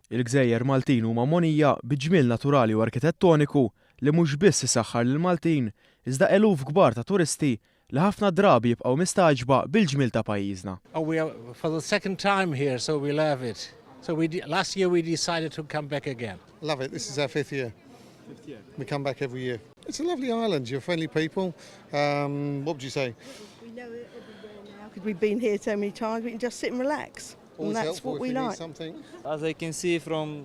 Il-Gżejjer Maltin huma monija biġmiel naturali u arkitettoniku li mhux biss isaħħar lil Maltin, iżda eluf kbar ta' turisti li ħafna drabi jibqgħu mistaġba bil-ġmiel ta' pajjiżna. We are for the second time here, so we love it. So last year we decided to come back again. Love it. This is our fifth year. We come back every year. It's a lovely island. You're friendly people. What would you say? We know it everywhere now because we've been here so many times. We can just sit and relax. Always And that's helpful what if we you need like. something. As I can see from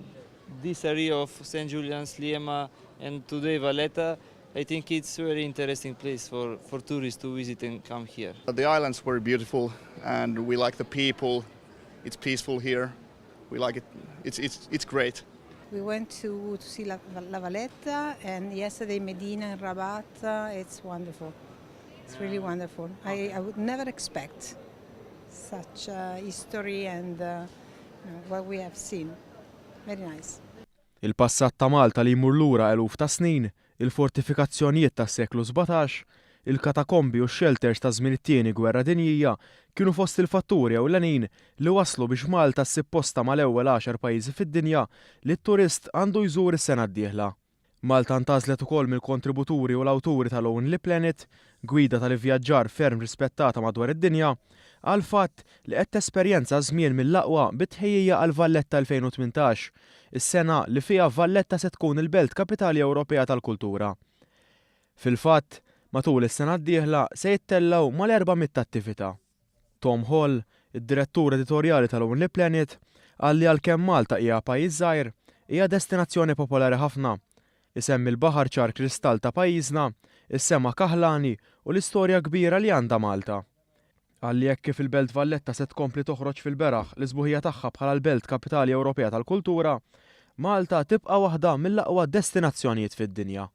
this area of St. Julian's, Liema and today Valletta, I think it's a very interesting place for tourists to visit and come here. The islands were beautiful and we like the people. It's peaceful here. We like it. It's great. We went to see La Valletta and yesterday Medina and Rabat. It's wonderful. It's really wonderful. I would never expect such history and what we have seen. Very nice. Il-passat ta' Malta li jmur lura eluf ta' snin, il-fortifikazzjonijiet tas-seklu 17, il-katakombi u x-shelters ta' żmien it-tieni gwerra dinjija kienu fost il-fatturi ewlenin li waslu biex Malta ssib posta mal-ewwel 10 pajjiżi fid-dinja li t-turist għandu jżur is-sena d-dieħla. Malta ntażlet ukoll mill-kontributuri u l-awturi tal-Lonely Planet, gwida tal-ivvjaġġar ferm rispettata madwar id-dinja, għal fatt li qed tesperjenza żmien mill-aqwa bit-tħejjija għal Valletta 2018, is-sena li fiha Valletta se tkun il-Belt Kapitali Ewropea tal-Kultura. Fil-fatt, matul is-sena d-dieħla se jittellaw mal-400 attività. Tom Hall, id-direttur editorjali tal-Lonely Planet, għalli għalkemm Malta hija pajjiż żgħir, hija destinazzjoni popolari ħafna. Isemmi l-baħar ċar kristall ta' pajjiżna, is-sema kaħlani u l-istorja kbira li għandha Malta. Għalli hekk kif il-Belt Valletta se tkompli toħroġ fil-beraħ l-isbuħija tagħha bħala l-Belt Kapitali Ewropea tal-Kultura, Malta tibqa' waħda mill-aqwa destinazzjonijiet fid-dinja.